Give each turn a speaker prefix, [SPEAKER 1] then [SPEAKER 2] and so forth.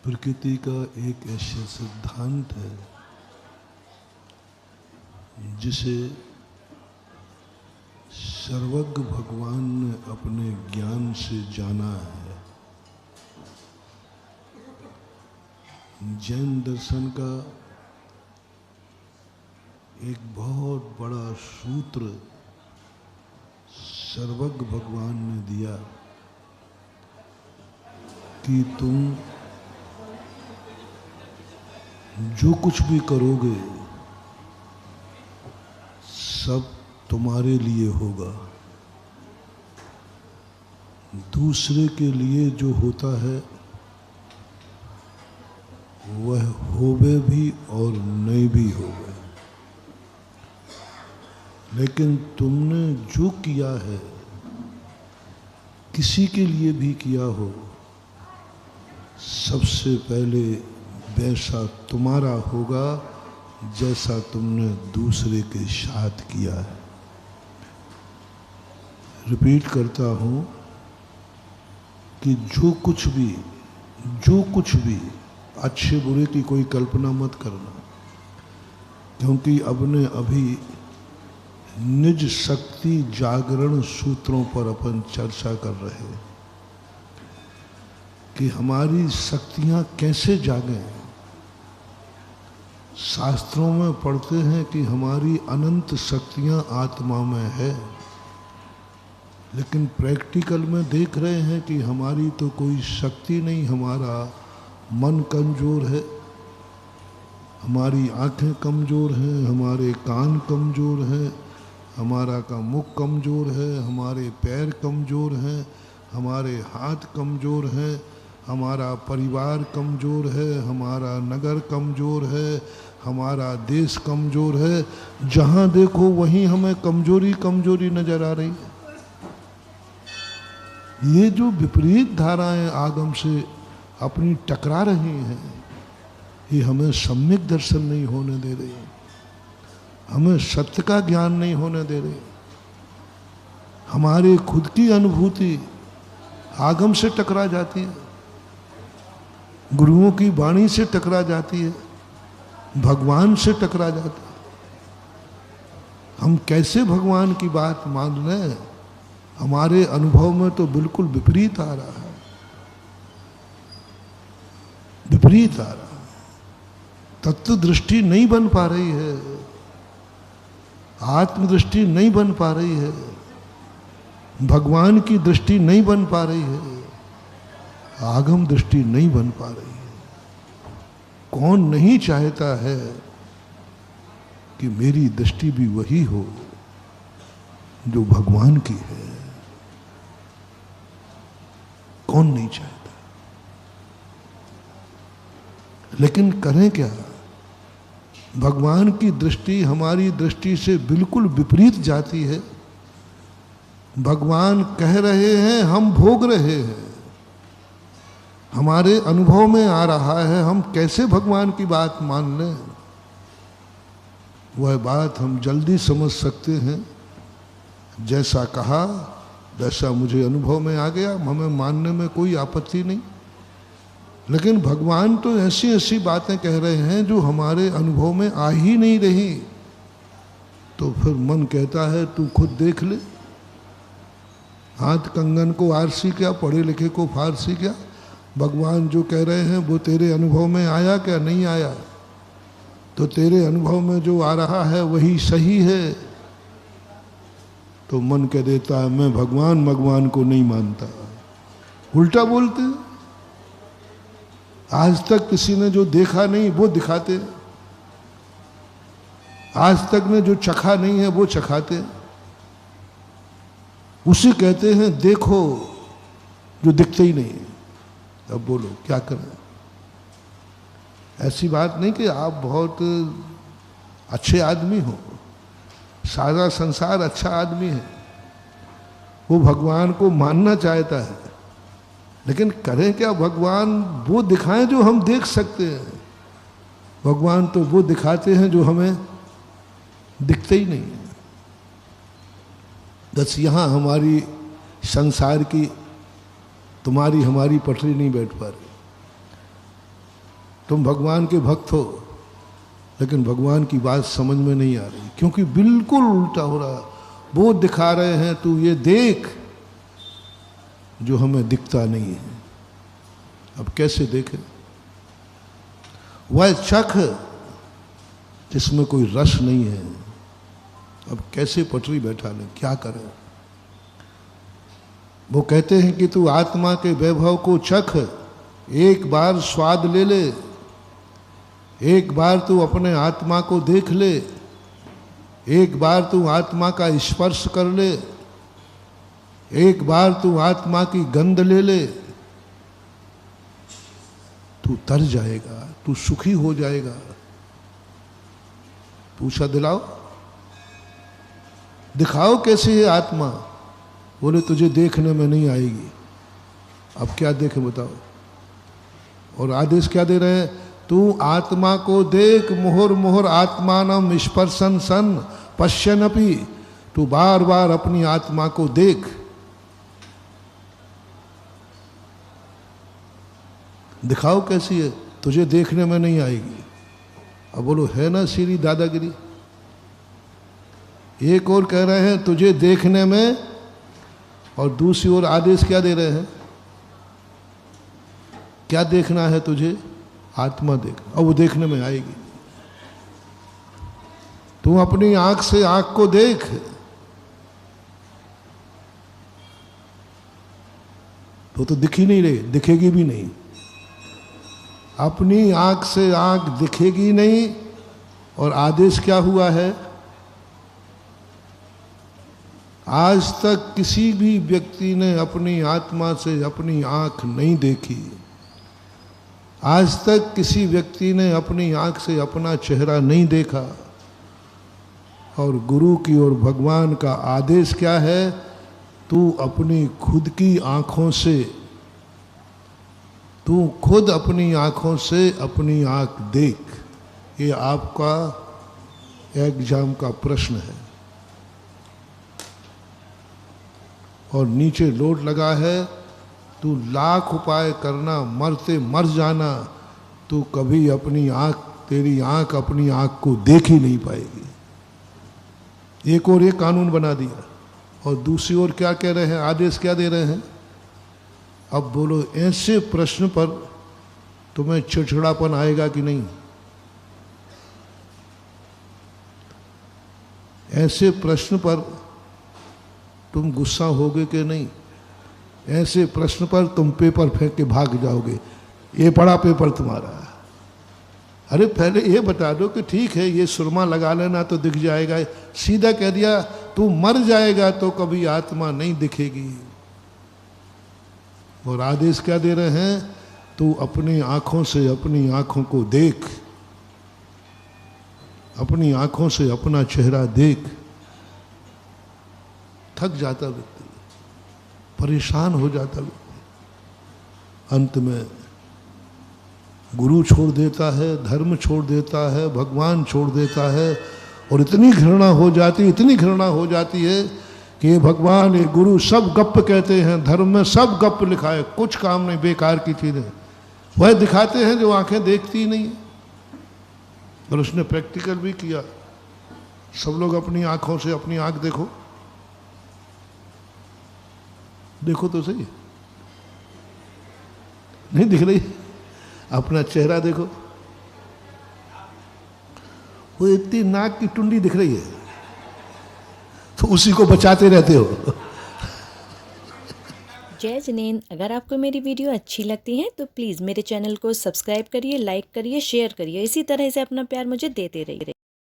[SPEAKER 1] प्रकृति का एक ऐसा सिद्धांत है जिसे सर्वज्ञ भगवान ने अपने ज्ञान से जाना है। जैन दर्शन का एक बहुत बड़ा सूत्र सर्वज्ञ भगवान ने दिया कि तुम जो कुछ भी करोगे सब तुम्हारे लिए होगा। दूसरे के लिए जो होता है वह होवे भी और नहीं भी होवे, लेकिन तुमने जो किया है किसी के लिए भी किया हो, सबसे पहले वैसा तुम्हारा होगा जैसा तुमने दूसरे के साथ किया है। रिपीट करता हूँ कि जो कुछ भी अच्छे बुरे की कोई कल्पना मत करना, क्योंकि अपने अभी निज शक्ति जागरण सूत्रों पर अपन चर्चा कर रहे हैं कि हमारी शक्तियाँ कैसे जागें। शास्त्रों में पढ़ते हैं कि हमारी अनंत शक्तियाँ आत्मा में है, लेकिन प्रैक्टिकल में देख रहे हैं कि हमारी तो कोई शक्ति नहीं। हमारा मन कमज़ोर है, हमारी आँखें कमज़ोर हैं, हमारे कान कमज़ोर हैं, हमारा का मुख कमज़ोर है, हमारे पैर कमज़ोर हैं, हमारे हाथ कमज़ोर हैं, हमारा परिवार कमज़ोर है, हमारा नगर कमज़ोर है, हमारा देश कमज़ोर है। जहाँ देखो वहीं हमें कमज़ोरी नज़र आ रही है। ये जो विपरीत धाराएं आगम से अपनी टकरा रही हैं, ये हमें सम्यक दर्शन नहीं होने दे रही, हमें सत्य का ज्ञान नहीं होने दे रही। हमारे खुद की अनुभूति आगम से टकरा जाती है, गुरुओं की वाणी से टकरा जाती है, भगवान से टकरा जाती है। हम कैसे भगवान की बात मान लें? हमारे अनुभव में तो बिल्कुल विपरीत आ रहा है, विपरीत आ रहा है। तत्व दृष्टि नहीं बन पा रही है, आत्मदृष्टि नहीं बन पा रही है, भगवान की दृष्टि नहीं बन पा रही है, आगम दृष्टि नहीं बन पा रही है। कौन नहीं चाहता है कि मेरी दृष्टि भी वही हो जो भगवान की है? कौन नहीं चाहता? लेकिन करें क्या? भगवान की दृष्टि हमारी दृष्टि से बिल्कुल विपरीत जाती है। भगवान कह रहे हैं, हम भोग रहे हैं, हमारे अनुभव में आ रहा है, हम कैसे भगवान की बात मान लें? वह बात हम जल्दी समझ सकते हैं। जैसा कहा वैसा मुझे अनुभव में आ गया, हमें मानने में कोई आपत्ति नहीं। लेकिन भगवान तो ऐसी ऐसी बातें कह रहे हैं जो हमारे अनुभव में आ ही नहीं रही। तो फिर मन कहता है तू खुद देख ले। हाथ कंगन को आरसी क्या, पढ़े लिखे को फारसी क्या? भगवान जो कह रहे हैं वो तेरे अनुभव में आया क्या? नहीं आया। तो तेरे अनुभव में जो आ रहा है वही सही है। तो मन कह देता है मैं भगवान को नहीं मानता। उल्टा बोलते। आज तक किसी ने जो देखा नहीं वो दिखाते, आज तक ने जो चखा नहीं है वो चखाते, उसे कहते हैं देखो जो दिखते ही नहीं है। अब बोलो क्या करें? ऐसी बात नहीं कि आप बहुत अच्छे आदमी हो, सारा संसार अच्छा आदमी है, वो भगवान को मानना चाहता है, लेकिन करें क्या? भगवान वो दिखाएं जो हम देख सकते हैं। भगवान तो वो दिखाते हैं जो हमें दिखते ही नहीं है। बस यहाँ हमारी संसार की तुम्हारी हमारी पटरी नहीं बैठ पा रही। तुम भगवान के भक्त हो, लेकिन भगवान की बात समझ में नहीं आ रही, क्योंकि बिल्कुल उल्टा हो रहा। वो दिखा रहे हैं तू ये देख जो हमें दिखता नहीं है। अब कैसे देखें? वह चख जिसमें कोई रस नहीं है, अब कैसे पटरी बैठा लें, क्या करें? वो कहते हैं कि तू आत्मा के वैभव को चख, एक बार स्वाद ले ले, एक बार तू अपने आत्मा को देख ले, एक बार तू आत्मा का स्पर्श कर ले, एक बार तू आत्मा की गंध ले ले, तू तर जाएगा, तू सुखी हो जाएगा। पूछा दिलाओ, दिखाओ कैसे है आत्मा? बोले तुझे देखने में नहीं आएगी। अब क्या देखे बताओ? और आदेश क्या दे रहे हैं? तू आत्मा को देख, मुहुर मुहुर आत्मानम स्पर्शन सन पश्यनपि। तू बार बार अपनी आत्मा को देख। दिखाओ कैसी है, तुझे देखने में नहीं आएगी। अब बोलो है ना सीधी दादागिरी। एक और कह रहे हैं तुझे देखने में, और दूसरी ओर आदेश क्या दे रहे हैं? क्या देखना है तुझे? आत्मा देख, और वो देखने में आएगी। तू अपनी आंख से आंख को देख, तो दिख ही नहीं रही, दिखेगी भी नहीं। अपनी आंख से आंख दिखेगी नहीं। और आदेश क्या हुआ है? आज तक किसी भी व्यक्ति ने अपनी आत्मा से अपनी आंख नहीं देखी। आज तक किसी व्यक्ति ने अपनी आंख से अपना चेहरा नहीं देखा। और गुरु की और भगवान का आदेश क्या है? तू अपनी खुद की आंखों से, तू खुद अपनी आंखों से अपनी आंख देख। ये आपका एग्जाम का प्रश्न है। और नीचे लोड लगा है, तू लाख उपाय करना, मरते मर जाना, तू कभी अपनी आंख, तेरी आंख अपनी आंख को देख ही नहीं पाएगी। एक और ये कानून बना दिया। और दूसरी ओर क्या कह रहे हैं? आदेश क्या दे रहे हैं? अब बोलो, ऐसे प्रश्न पर तुम्हें चिड़चिड़ापन आएगा कि नहीं? ऐसे प्रश्न पर तुम गुस्सा होगे कि नहीं? ऐसे प्रश्न पर तुम पेपर फेंक के भाग जाओगे, ये पड़ा पेपर तुम्हारा। अरे पहले ये बता दो कि ठीक है, ये सुरमा लगा लेना तो दिख जाएगा। सीधा कह दिया तू मर जाएगा तो कभी आत्मा नहीं दिखेगी। और आदेश क्या दे रहे हैं? तू अपनी आंखों से अपनी आंखों को देख, अपनी आंखों से अपना चेहरा देख। थक जाता व्यक्ति, परेशान हो जाता व्यक्ति। अंत में गुरु छोड़ देता है, धर्म छोड़ देता है, भगवान छोड़ देता है। और इतनी घृणा हो जाती, इतनी घृणा हो जाती है कि ये भगवान, ये गुरु सब गप कहते हैं, धर्म में सब गप लिखा है, कुछ काम नहीं, बेकार की चीज़ें वह दिखाते हैं जो आंखें देखती नहीं। और उसने प्रैक्टिकल भी किया। सब लोग अपनी आंखों से अपनी आंख देखो, देखो तो सही, नहीं दिख रही? अपना चेहरा देखो, वो इतनी नाक की टुंडी दिख रही है, तो उसी को बचाते रहते हो।
[SPEAKER 2] जय जिनेंद्र, अगर आपको मेरी वीडियो अच्छी लगती है तो प्लीज़ मेरे चैनल को सब्सक्राइब करिए, लाइक करिए, शेयर करिए। इसी तरह से अपना प्यार मुझे देते रहिए।